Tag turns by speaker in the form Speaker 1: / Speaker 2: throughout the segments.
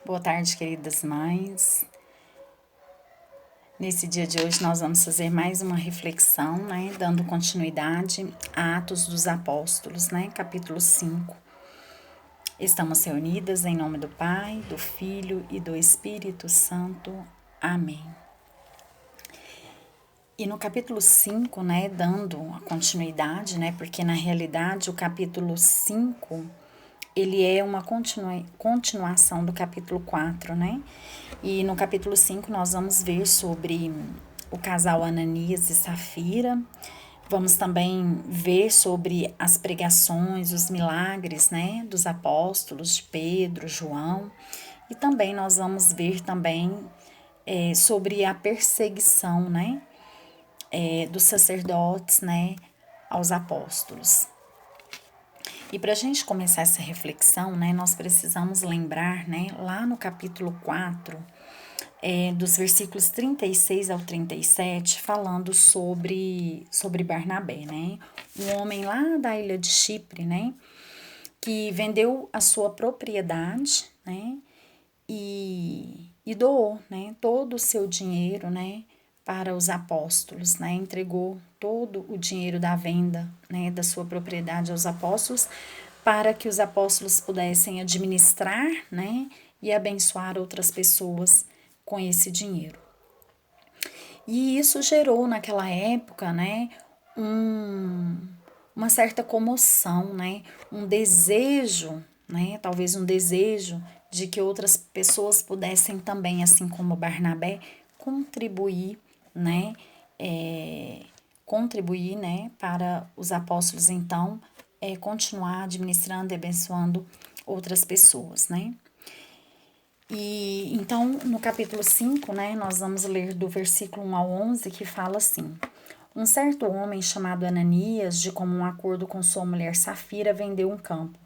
Speaker 1: Boa tarde, queridas mães. Nesse dia de hoje nós vamos fazer mais uma reflexão, né, dando continuidade a Atos dos Apóstolos, né, capítulo 5. Estamos reunidas em nome do Pai, do Filho e do Espírito Santo. Amém. E no capítulo 5, né, dando a continuidade, né, porque na realidade o capítulo 5 ele é uma continuação do capítulo 4, né? E no capítulo 5 nós vamos ver sobre o casal Ananias e Safira. Vamos também ver sobre as pregações, os milagres, né, dos apóstolos de Pedro, João. E também nós vamos ver também sobre a perseguição, né, dos sacerdotes, né, aos apóstolos. E para a gente começar essa reflexão, né, nós precisamos lembrar, né, lá no capítulo 4, dos versículos 36 ao 37, falando sobre Barnabé, né, um homem lá da ilha de Chipre, né, que vendeu a sua propriedade, né, e doou, né, todo o seu dinheiro, né, para os apóstolos, né, entregou todo o dinheiro da venda, né, da sua propriedade aos apóstolos, para que os apóstolos pudessem administrar, né, e abençoar outras pessoas com esse dinheiro. E isso gerou naquela época, né, um, uma certa comoção, né, um desejo, né, talvez um desejo de que outras pessoas pudessem também, assim como Barnabé, contribuir, né, é, contribuir, né, para os apóstolos então continuar administrando e abençoando outras pessoas, né. E então, no capítulo 5, né, nós vamos ler do versículo 1 ao 11, que fala assim: Um certo homem chamado Ananias, de comum acordo com sua mulher Safira, vendeu um campo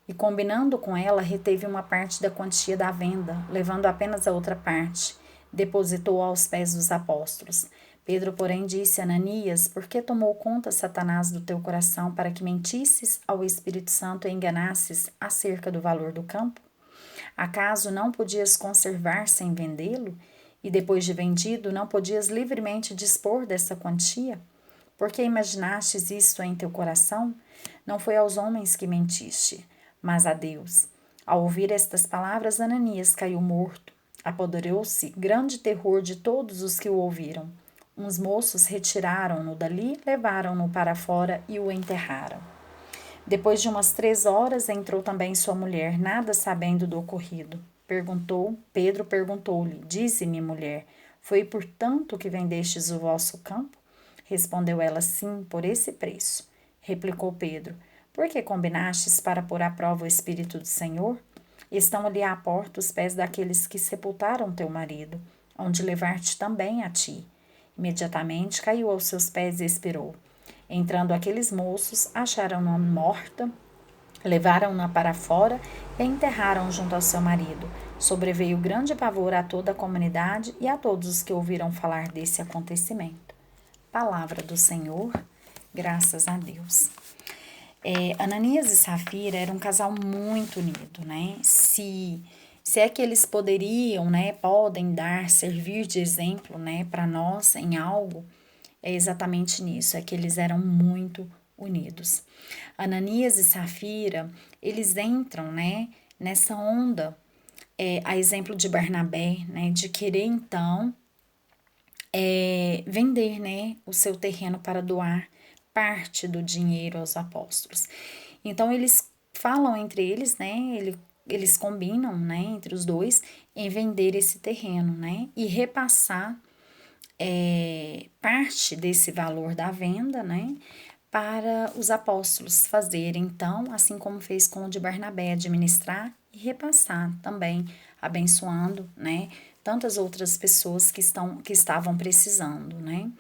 Speaker 1: e, combinando com ela, reteve uma parte da quantia da venda, levando apenas a outra parte. Depositou aos pés dos apóstolos. Pedro, porém, disse a Ananias: Por que tomou conta Satanás do teu coração para que mentisses ao Espírito Santo e enganasses acerca do valor do campo? Acaso não podias conservar sem vendê-lo? E depois de vendido, não podias livremente dispor dessa quantia? Por que imaginastes isto em teu coração? Não foi aos homens que mentiste, mas a Deus. Ao ouvir estas palavras, Ananias caiu morto. Apoderou-se grande terror de todos os que o ouviram. Uns moços retiraram-no dali, levaram-no para fora e o enterraram. Depois de umas 3 horas, entrou também sua mulher, nada sabendo do ocorrido. Pedro perguntou-lhe: Dize-me, mulher, foi por tanto que vendestes o vosso campo? Respondeu ela: Sim, por esse preço. Replicou Pedro: Por que combinastes para pôr à prova o Espírito do Senhor? Estão ali à porta os pés daqueles que sepultaram teu marido, onde levar-te também a ti. Imediatamente caiu aos seus pés e expirou. Entrando aqueles moços, acharam-na morta, levaram-na para fora e a enterraram junto ao seu marido. Sobreveio grande pavor a toda a comunidade e a todos os que ouviram falar desse acontecimento. Palavra do Senhor, graças a Deus. Ananias e Safira eram um casal muito unido, né? Se é que eles poderiam, né, podem servir de exemplo, né, para nós em algo, é exatamente nisso, é que eles eram muito unidos. Ananias e Safira, eles entram, né, nessa onda, a exemplo de Barnabé, né, de querer então vender, né, o seu terreno para doar parte do dinheiro aos apóstolos. Então eles falam entre eles, né, eles combinam, né, entre os dois em vender esse terreno, né, e repassar parte desse valor da venda, né, para os apóstolos fazerem, então, assim como fez com o de Barnabé, administrar e repassar também, abençoando, né, tantas outras pessoas que estavam precisando, né.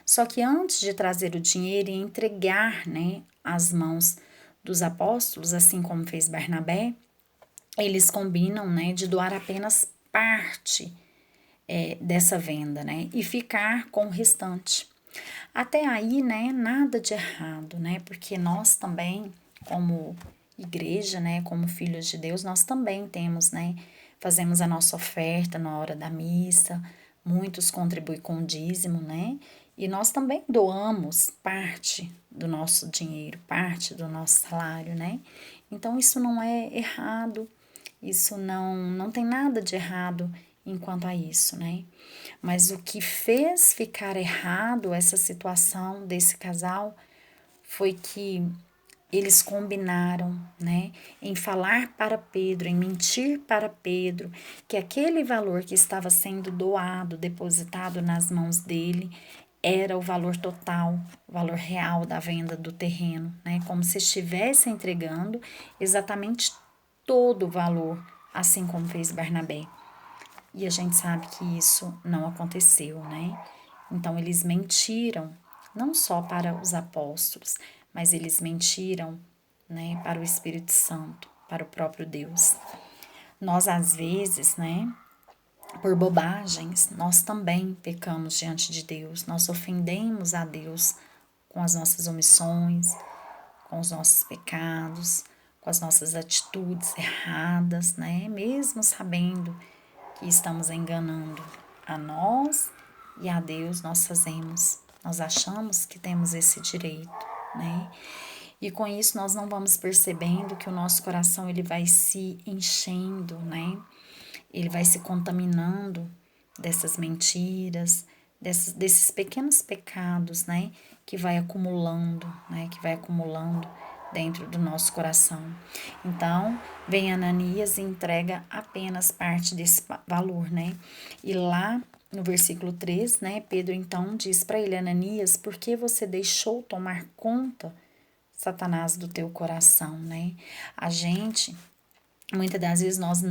Speaker 1: Só que antes de trazer o dinheiro e entregar, né, às mãos dos apóstolos, assim como fez Barnabé, eles combinam, né, de doar apenas parte dessa venda, né, e ficar com o restante. Até aí, né, nada de errado, né, porque nós também, como igreja, né, como filhos de Deus, nós também temos, né, fazemos a nossa oferta na hora da missa, muitos contribuem com o dízimo, né? E nós também doamos parte do nosso dinheiro, parte do nosso salário, né? Então isso não é errado, isso não tem nada de errado enquanto a isso, né? Mas o que fez ficar errado essa situação desse casal foi que eles combinaram, né, em falar para Pedro, em mentir para Pedro, que aquele valor que estava sendo doado, depositado nas mãos dele, era o valor total, o valor real da venda do terreno, né, como se estivesse entregando exatamente todo o valor, assim como fez Barnabé. E a gente sabe que isso não aconteceu, né? Então eles mentiram, não só para os apóstolos, mas eles mentiram, né, para o Espírito Santo, para o próprio Deus. Nós às vezes, né, por bobagens, nós também pecamos diante de Deus, nós ofendemos a Deus com as nossas omissões, com os nossos pecados, com as nossas atitudes erradas, né? Mesmo sabendo que estamos enganando a nós e a Deus, nós fazemos, nós achamos que temos esse direito, né? E com isso nós não vamos percebendo que o nosso coração ele vai se enchendo, né? Ele vai se contaminando dessas mentiras, desses pequenos pecados, né? Que vai acumulando, né? Que vai acumulando dentro do nosso coração. Então, vem Ananias e entrega apenas parte desse valor, né? E lá no versículo 3, né, Pedro então diz para ele, Ananias, por que você deixou tomar conta, Satanás, do teu coração, né? A gente, muitas das vezes, nós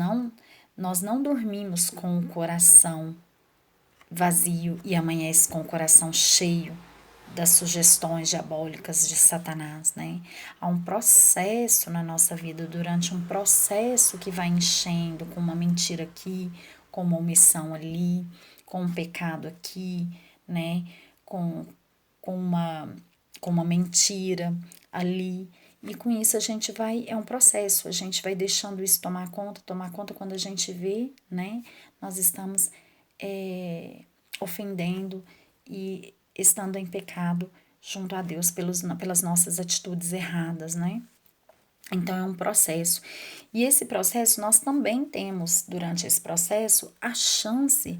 Speaker 1: não dormimos com o coração vazio e amanhece com o coração cheio das sugestões diabólicas de Satanás, né? Há um processo na nossa vida, durante um processo que vai enchendo com uma mentira aqui, com uma omissão ali, com um pecado aqui, né? Com uma, com uma mentira ali. E com isso a gente vai, é um processo, a gente vai deixando isso tomar conta quando a gente vê, né? Nós estamos ofendendo e estando em pecado junto a Deus pelas nossas atitudes erradas, né? Então é um processo. E esse processo, nós também temos, durante esse processo, a chance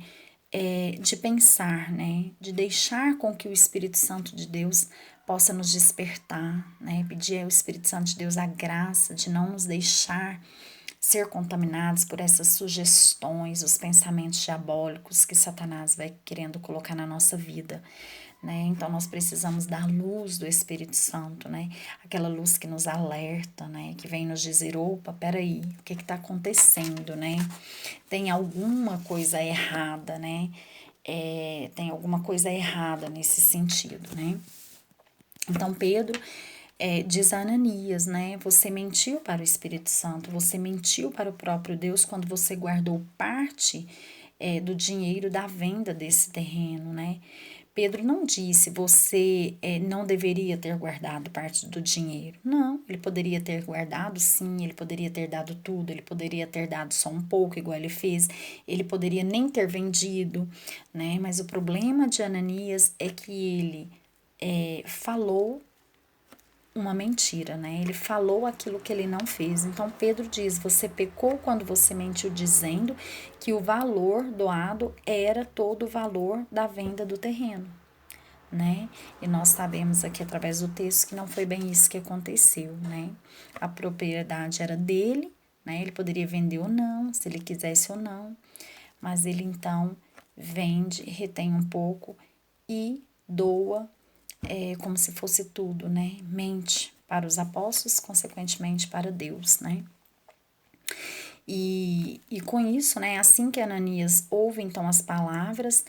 Speaker 1: de pensar, né? De deixar com que o Espírito Santo de Deus possa nos despertar, né? Pedir ao Espírito Santo de Deus a graça de não nos deixar ser contaminados por essas sugestões, os pensamentos diabólicos que Satanás vai querendo colocar na nossa vida, né? Então nós precisamos da luz do Espírito Santo, né? Aquela luz que nos alerta, né? Que vem nos dizer, opa, peraí, o que está acontecendo, né? Tem alguma coisa errada, né? Tem alguma coisa errada nesse sentido, né? Então Pedro diz a Ananias, né? Você mentiu para o Espírito Santo, você mentiu para o próprio Deus quando você guardou parte do dinheiro da venda desse terreno, né? Pedro não disse você não deveria ter guardado parte do dinheiro. Não, ele poderia ter guardado sim, ele poderia ter dado tudo, ele poderia ter dado só um pouco, igual ele fez, ele poderia nem ter vendido, né? Mas o problema de Ananias é que ele falou uma mentira, né? Ele falou aquilo que ele não fez. Então Pedro diz: você pecou quando você mentiu dizendo que o valor doado era todo o valor da venda do terreno, né? E nós sabemos aqui através do texto que não foi bem isso que aconteceu, né? A propriedade era dele, né? Ele poderia vender ou não, se ele quisesse ou não, mas ele então vende, retém um pouco e doa como se fosse tudo, né? Mente para os apóstolos, consequentemente para Deus, né? E com isso, né? Assim que Ananias ouve então as palavras,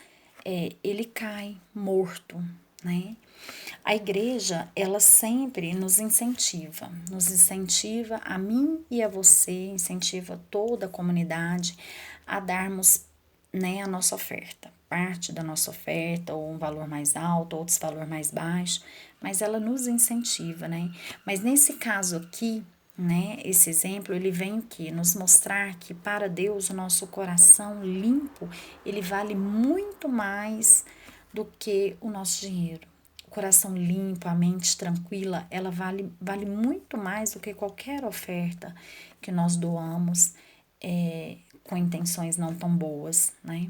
Speaker 1: ele cai morto, né? A igreja, ela sempre nos incentiva a mim e a você, incentiva toda a comunidade a darmos, né, a nossa oferta, parte da nossa oferta, ou um valor mais alto, outros valor mais baixo, mas ela nos incentiva, né? Mas nesse caso aqui, né? Esse exemplo, ele vem o quê? Nos mostrar que para Deus o nosso coração limpo, ele vale muito mais do que o nosso dinheiro. O coração limpo, a mente tranquila, ela vale muito mais do que qualquer oferta que nós doamos com intenções não tão boas, né?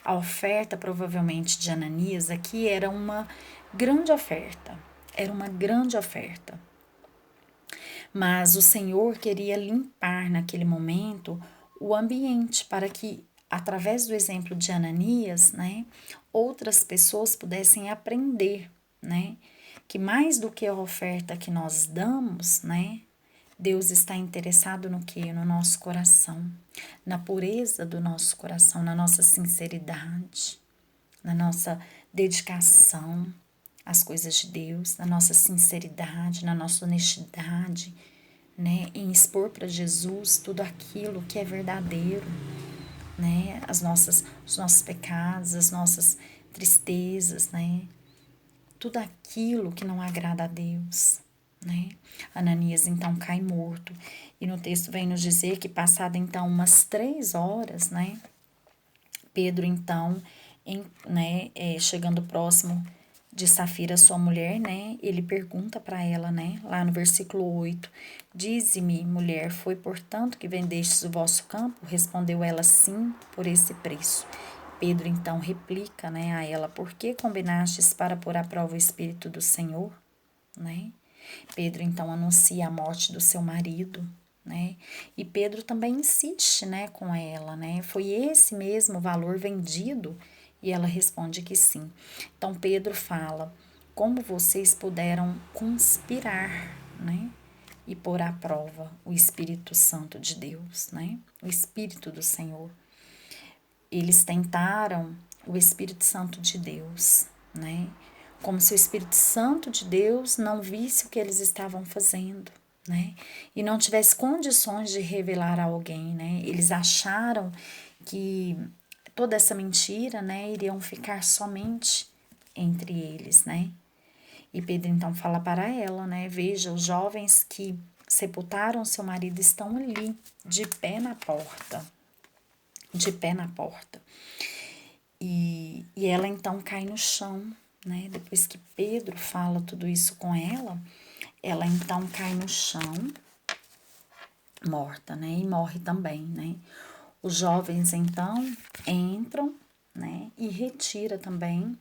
Speaker 1: A oferta, provavelmente, de Ananias aqui era uma grande oferta. Era uma grande oferta. Mas o Senhor queria limpar naquele momento o ambiente para que, através do exemplo de Ananias, né, outras pessoas pudessem aprender, né, que mais do que a oferta que nós damos, né, Deus está interessado no que? No nosso coração, na pureza do nosso coração, na nossa sinceridade, na nossa dedicação às coisas de Deus, na nossa sinceridade, na nossa honestidade, né, em expor para Jesus tudo aquilo que é verdadeiro, né, os nossos pecados, as nossas tristezas, né, tudo aquilo que não agrada a Deus, né. Ananias então cai morto e no texto vem nos dizer que passada então umas 3 horas, né, Pedro então, chegando próximo de Safira, sua mulher, né, ele pergunta para ela, né, lá no versículo 8, dize-me, mulher, foi portanto que vendestes o vosso campo? Respondeu ela, sim, por esse preço. Pedro então replica, né, a ela, por que combinastes para pôr à prova o Espírito do Senhor, né? Pedro então anuncia a morte do seu marido, né? E Pedro também insiste, né, com ela, né? Foi esse mesmo valor vendido? E ela responde que sim. Então Pedro fala: como vocês puderam conspirar, né? E pôr à prova o Espírito Santo de Deus, né? O Espírito do Senhor. Eles tentaram o Espírito Santo de Deus, né? Como se o Espírito Santo de Deus não visse o que eles estavam fazendo, né? E não tivesse condições de revelar a alguém, né? Eles acharam que toda essa mentira, né, iriam ficar somente entre eles, né? E Pedro então fala para ela, né? Veja, os jovens que sepultaram seu marido estão ali, de pé na porta, de pé na porta. E ela então cai no chão, né? Depois que Pedro fala tudo isso com ela então cai no chão, morta, né? E morre também, né? Os jovens então entram, né? E retira também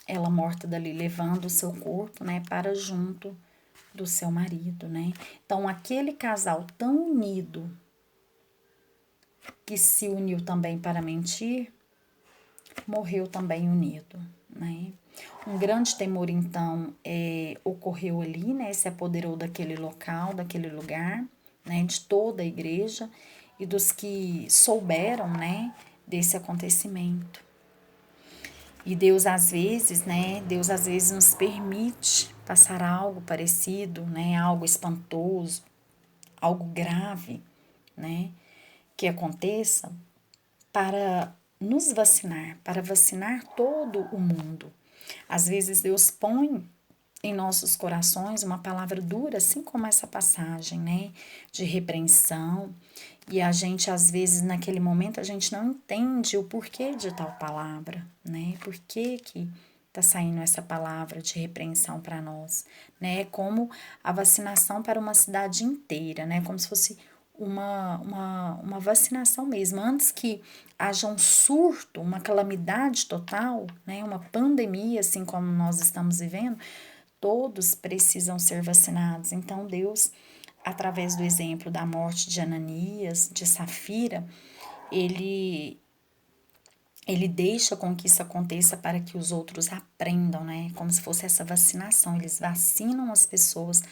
Speaker 1: ela morta dali, levando o seu corpo, né? Para junto do seu marido, né? Então aquele casal tão unido que se uniu também para mentir, morreu também unido, né? Um grande temor, então, ocorreu ali, né? Se apoderou daquele local, daquele lugar, né? De toda a igreja e dos que souberam, né? Desse acontecimento. E Deus, às vezes, né? Deus, às vezes, nos permite passar algo parecido, né? Algo espantoso, algo grave, né? Que aconteça para nos vacinar, para vacinar todo o mundo. Às vezes Deus põe em nossos corações uma palavra dura, assim como essa passagem, né, de repreensão, e a gente às vezes naquele momento a gente não entende o porquê de tal palavra, né? Por que tá saindo essa palavra de repreensão para nós, né? Como a vacinação para uma cidade inteira, né? Como se fosse uma vacinação mesmo, antes que haja um surto, uma calamidade total, né, uma pandemia, assim como nós estamos vivendo, todos precisam ser vacinados. Então, Deus, através do exemplo da morte de Ananias, de Safira, ele, ele deixa com que isso aconteça para que os outros aprendam, né? Como se fosse essa vacinação. Eles vacinam as pessoas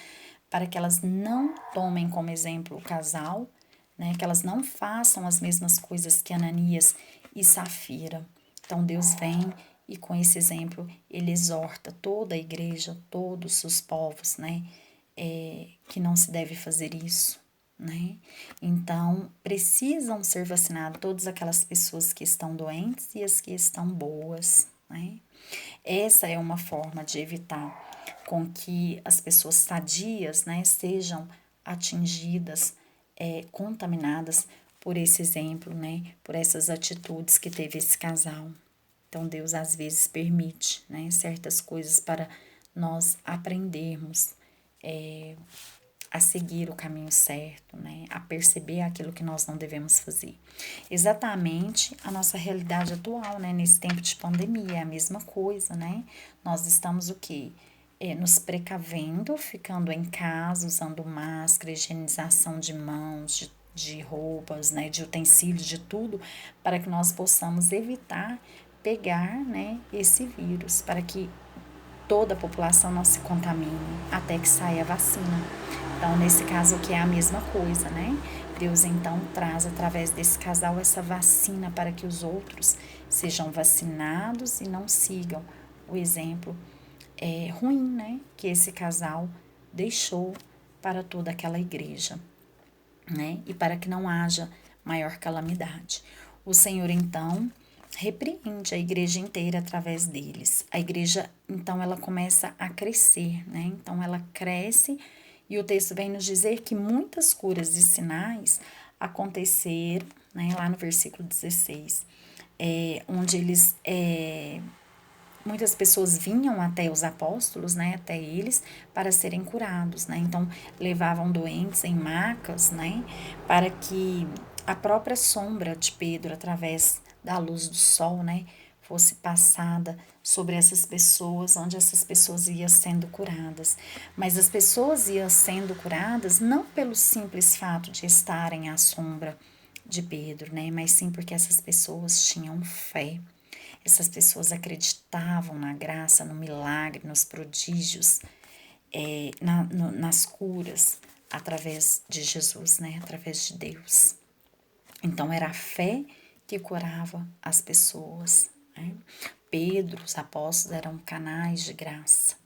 Speaker 1: para que elas não tomem como exemplo o casal, né? Que elas não façam as mesmas coisas que Ananias e Safira. Então Deus vem e com esse exemplo ele exorta toda a igreja, todos os povos, né? Que não se deve fazer isso, né? Então precisam ser vacinadas todas aquelas pessoas que estão doentes e as que estão boas, né? Essa é uma forma de evitar com que as pessoas sadias, né, sejam atingidas, contaminadas por esse exemplo, né? Por essas atitudes que teve esse casal. Então, Deus às vezes permite, né, certas coisas para nós aprendermos a seguir o caminho certo, né, a perceber aquilo que nós não devemos fazer. Exatamente a nossa realidade atual, né, nesse tempo de pandemia, é a mesma coisa, né? Nós estamos o quê? Nos precavendo, ficando em casa, usando máscara, higienização de mãos, de roupas, né, de utensílios, de tudo, para que nós possamos evitar pegar, né, esse vírus, para que toda a população não se contamine até que saia a vacina. Então, nesse caso aqui é a mesma coisa, né? Deus então traz através desse casal essa vacina para que os outros sejam vacinados e não sigam o exemplo ruim, né? Que esse casal deixou para toda aquela igreja, né? E para que não haja maior calamidade. O Senhor então repreende a igreja inteira através deles. A igreja, então, ela começa a crescer, né? Então, ela cresce e o texto vem nos dizer que muitas curas e sinais aconteceram, né? Lá no versículo 16, onde muitas pessoas vinham até os apóstolos, né, até eles, para serem curados, né, então levavam doentes em macas, né, para que a própria sombra de Pedro, através da luz do sol, né, fosse passada sobre essas pessoas, onde essas pessoas iam sendo curadas. Mas as pessoas iam sendo curadas não pelo simples fato de estarem à sombra de Pedro, né, mas sim porque essas pessoas tinham fé. Essas pessoas acreditavam na graça, no milagre, nos prodígios, nas curas, através de Jesus, né? Através de Deus. Então, era a fé que curava as pessoas, né? Pedro, os apóstolos eram canais de graça.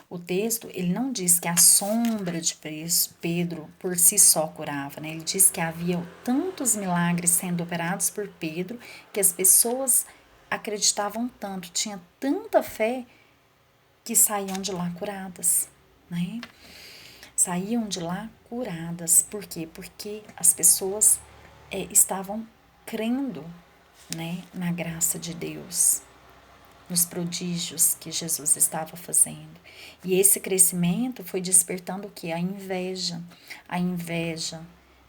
Speaker 1: O texto, ele não diz que a sombra de Pedro por si só curava, né? Ele diz que havia tantos milagres sendo operados por Pedro que as pessoas acreditavam tanto, tinha tanta fé que saíam de lá curadas, né? Saíam de lá curadas. Por quê? Porque as pessoas estavam crendo, né, na graça de Deus, nos prodígios que Jesus estava fazendo. E esse crescimento foi despertando o que? A inveja,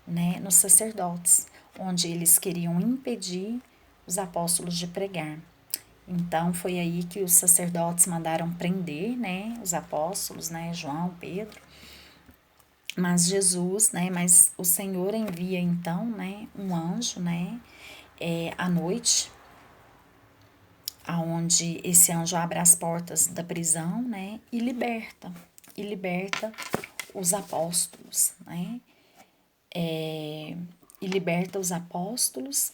Speaker 1: né, nos sacerdotes, onde eles queriam impedir os apóstolos de pregar. Então foi aí que os sacerdotes mandaram prender, né, os apóstolos, né, João, Pedro. Mas Jesus, né, mas o Senhor envia então, né, um anjo, né, à noite, aonde esse anjo abre as portas da prisão, né, e liberta os apóstolos, né, e liberta os apóstolos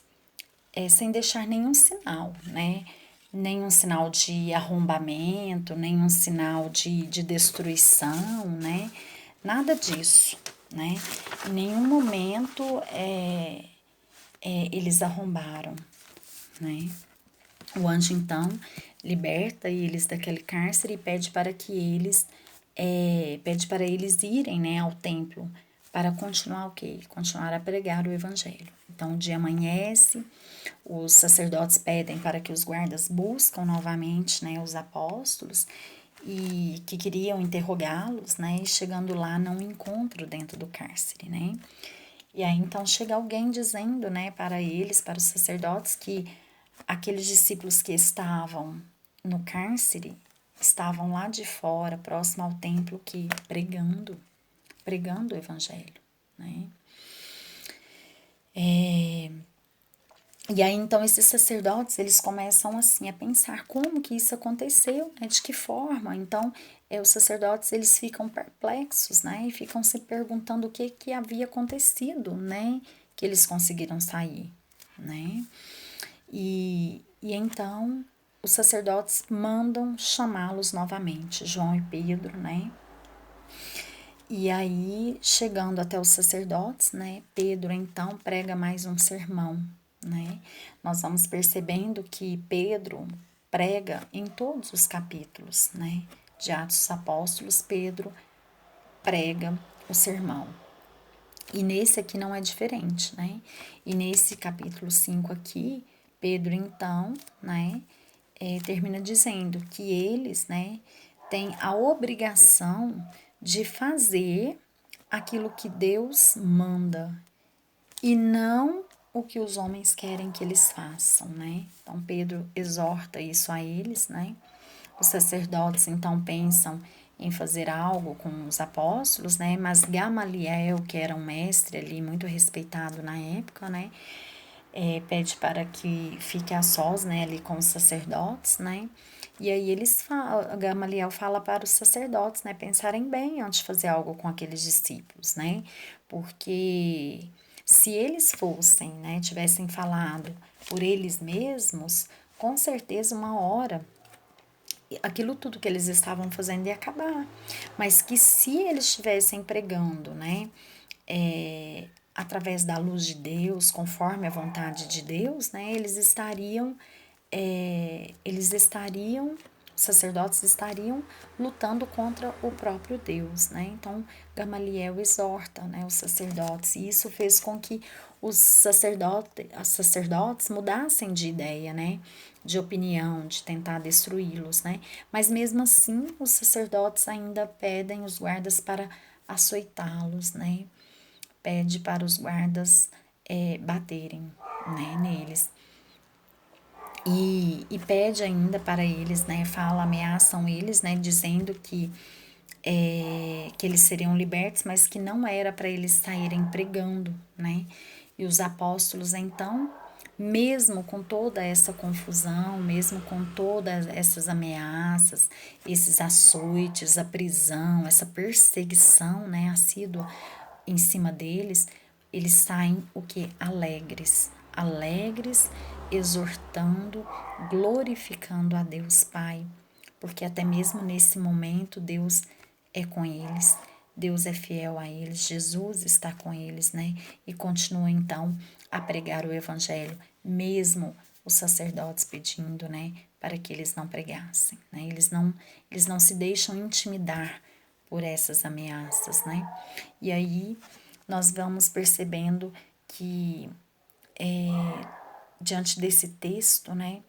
Speaker 1: sem deixar nenhum sinal, né, nenhum sinal de arrombamento, nenhum sinal de destruição, né, nada disso, né, em nenhum momento eles arrombaram, né. O anjo, então, liberta eles daquele cárcere e pede para eles irem, né, ao templo para continuar o quê? Continuar a pregar o evangelho. Então, o dia amanhece, os sacerdotes pedem para que os guardas buscam novamente, né, os apóstolos e que queriam interrogá-los, né, e chegando lá não encontram dentro do cárcere, né. E aí então chega alguém dizendo, né, para eles, para os sacerdotes, que aqueles discípulos que estavam no cárcere estavam lá de fora, próximo ao templo, que pregando o evangelho, né? E aí então esses sacerdotes, eles começam assim a pensar como que isso aconteceu, né? De que forma? Então, os sacerdotes, eles ficam perplexos, né? E ficam se perguntando o que que havia acontecido, né? Que eles conseguiram sair, né? E então os sacerdotes mandam chamá-los novamente, João e Pedro, né? E aí, chegando até os sacerdotes, né? Pedro então prega mais um sermão, né? Nós vamos percebendo que Pedro prega em todos os capítulos, né? De Atos dos Apóstolos, Pedro prega o sermão. E nesse aqui não é diferente, né? E nesse capítulo 5 aqui, Pedro, então, né, termina dizendo que eles, né, têm a obrigação de fazer aquilo que Deus manda e não o que os homens querem que eles façam, né? Então Pedro exorta isso a eles, né? Os sacerdotes então pensam em fazer algo com os apóstolos, né? Mas Gamaliel, que era um mestre ali muito respeitado na época, né? Pede para que fique a sós, né, ali com os sacerdotes, né? E aí Gamaliel fala para os sacerdotes, né, pensarem bem antes de fazer algo com aqueles discípulos, né? Porque se eles fossem, né, tivessem falado por eles mesmos, com certeza uma hora aquilo tudo que eles estavam fazendo ia acabar. Mas que se eles estivessem pregando, né, através da luz de Deus, conforme a vontade de Deus, né, os sacerdotes estariam lutando contra o próprio Deus, né? Então, Gamaliel exorta, né, os sacerdotes, e isso fez com que os sacerdotes mudassem de ideia, né, de opinião, de tentar destruí-los, né? Mas mesmo assim, os sacerdotes ainda pedem os guardas para açoitá-los, né? Pede para os guardas baterem, né, neles. E pede ainda para eles, né, ameaçam eles, né, dizendo que eles seriam libertos, mas que não era para eles saírem pregando, né? E os apóstolos, então, mesmo com toda essa confusão, mesmo com todas essas ameaças, esses açoites, a prisão, essa perseguição, né, assídua em cima deles, eles saem o que? Alegres, alegres, exortando, glorificando a Deus Pai, porque até mesmo nesse momento Deus é com eles, Deus é fiel a eles, Jesus está com eles, né? E continua então a pregar o evangelho, mesmo os sacerdotes pedindo, né, para que eles não pregassem, né? Eles não se deixam intimidar por essas ameaças, né? E aí nós vamos percebendo que diante desse texto, né,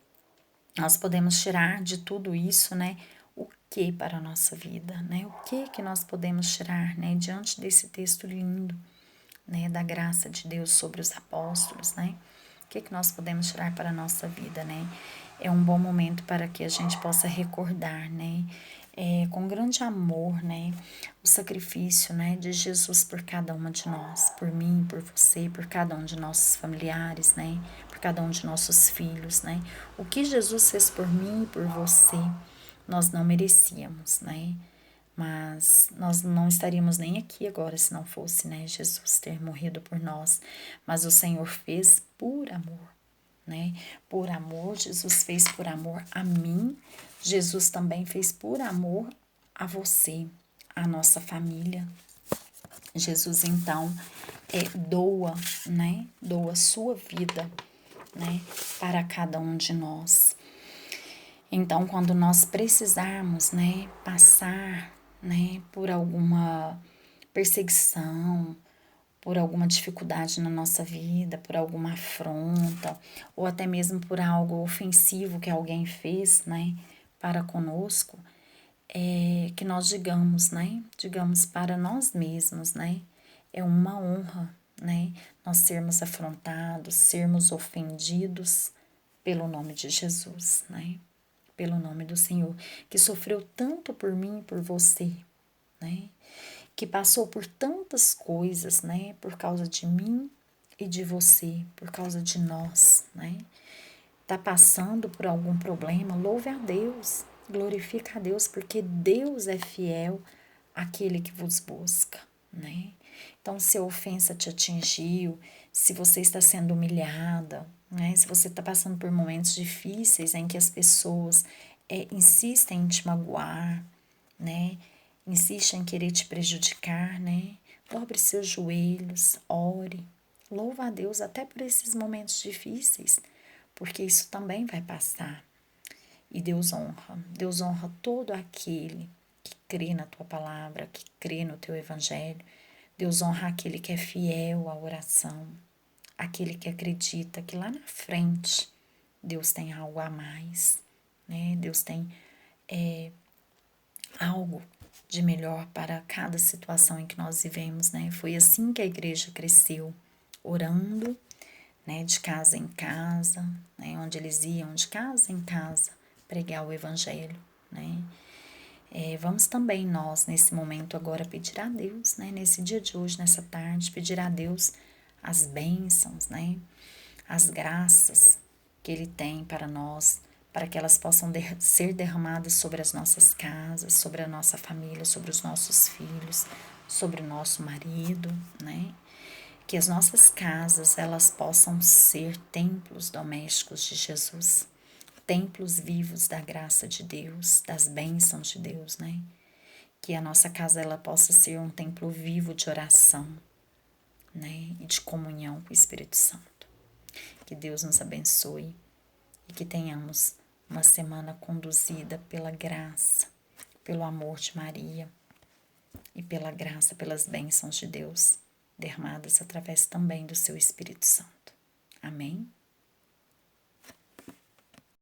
Speaker 1: nós podemos tirar de tudo isso, né, o que para a nossa vida, né? O que nós podemos tirar, né, diante desse texto lindo, né, da graça de Deus sobre os apóstolos, né? O que nós podemos tirar para a nossa vida, né? É um bom momento para que a gente possa recordar, né, com grande amor, né, o sacrifício, né, de Jesus por cada uma de nós, por mim, por você, por cada um de nossos familiares, né, por cada um de nossos filhos, né. O que Jesus fez por mim e por você, nós não merecíamos, né, mas nós não estaríamos nem aqui agora se não fosse, né, Jesus ter morrido por nós, mas o Senhor fez por amor, né? Por amor, Jesus fez por amor a mim, Jesus também fez por amor a você, a nossa família. Jesus então doa, né? Doa sua vida, né? Para cada um de nós. Então, quando nós precisarmos, né, passar, né, por alguma perseguição, por alguma dificuldade na nossa vida, por alguma afronta, ou até mesmo por algo ofensivo que alguém fez, né, para conosco, que nós digamos, né, digamos para nós mesmos, né, é uma honra, né, nós sermos afrontados, sermos ofendidos pelo nome de Jesus, né, pelo nome do Senhor, que sofreu tanto por mim e por você, né, que passou por tantas coisas, né, por causa de mim e de você, por causa de nós, né? Tá passando por algum problema, louve a Deus, glorifica a Deus, porque Deus é fiel àquele que vos busca, né? Então, se a ofensa te atingiu, se você está sendo humilhada, né? Se você está passando por momentos difíceis em que as pessoas insistem em te magoar, né? Insiste em querer te prejudicar, né? Dobre seus joelhos, ore, louva a Deus até por esses momentos difíceis, porque isso também vai passar. E Deus honra todo aquele que crê na tua palavra, que crê no teu evangelho. Deus honra aquele que é fiel à oração, aquele que acredita que lá na frente Deus tem algo a mais, né? Deus tem algo de melhor para cada situação em que nós vivemos, né? Foi assim que a igreja cresceu, orando, né, de casa em casa, né, onde eles iam de casa em casa pregar o evangelho, né? Vamos também nós, nesse momento agora, pedir a Deus, né, nesse dia de hoje, nessa tarde, pedir a Deus as bênçãos, né, as graças que Ele tem para nós, para que elas possam ser derramadas sobre as nossas casas, sobre a nossa família, sobre os nossos filhos, sobre o nosso marido, né? Que as nossas casas elas possam ser templos domésticos de Jesus, templos vivos da graça de Deus, das bênçãos de Deus, né? Que a nossa casa ela possa ser um templo vivo de oração, né? E de comunhão com o Espírito Santo. Que Deus nos abençoe e que tenhamos uma semana conduzida pela graça, pelo amor de Maria e pela graça, pelas bênçãos de Deus, derramadas através também do seu Espírito Santo. Amém?